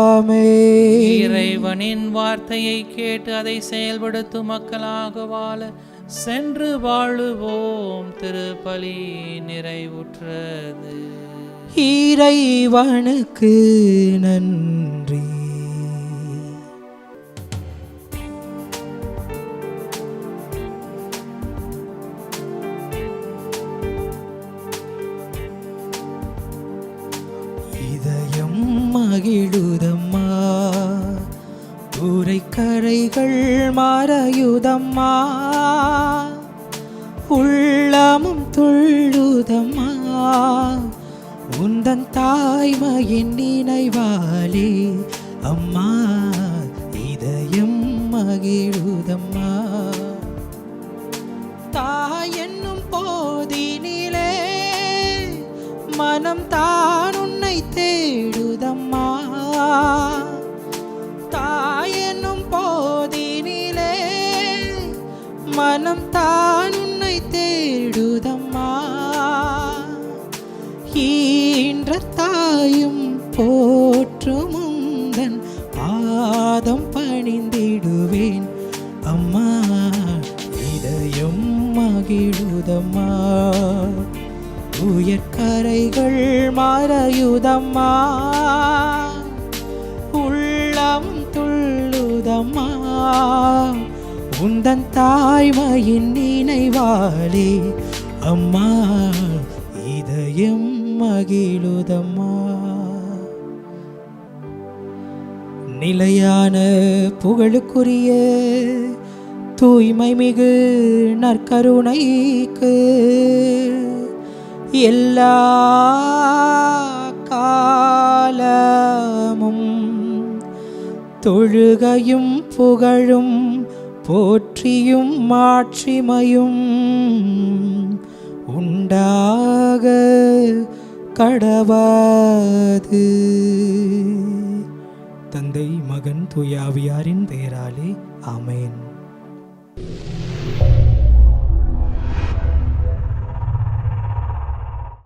ஆமென். இறைவனின் வார்த்தையை கேட்டு அதை செயல்படுத்தும் மக்களாக வாழ சென்று வாழுவோம். திருப்பலி நிறைவுற்றது. இறைவனுக்கு நன்றி. இதயம் மகிழுதம்மா, துரைக்கரைகள் மறையுதம்மா, உள்ளமும் துள்ளுதம்மா, உந்தன் தாய்மையின் நினைவாலே அம்மா. இதயம் மகிழுதம்மா, தாய் என்னும் போதினிலே மனம் தான் உன்னை தேடுதம்மா, தாய் என்னும் போதினிலே மனம் தான் உன்னை தேடுதம்மா. ஈன்ற தாயும் போற்றும் உந்தன் பாதம் பணிந்திடுவேன் அம்மா. இதயம் மகிழுதம்மா, உயர்கரைகள் மறையுதம்மா, உள்ளம் துள்ளுதம்மா, உந்தன் தாய்மையின் நினைவாலே அம்மா. இதயம் மகிழுதம்மா. நிலையான புகழுக்குரிய தூய்மை மிகு நற்கருணைக்கு எல்லா காலமும் தொழுகையும் புகழும் போற்றியும் மாட்சிமையும் உண்டாக கடவாது. தந்தை மகன் தூய ஆவியாரின் பெயராலே ஆமென்.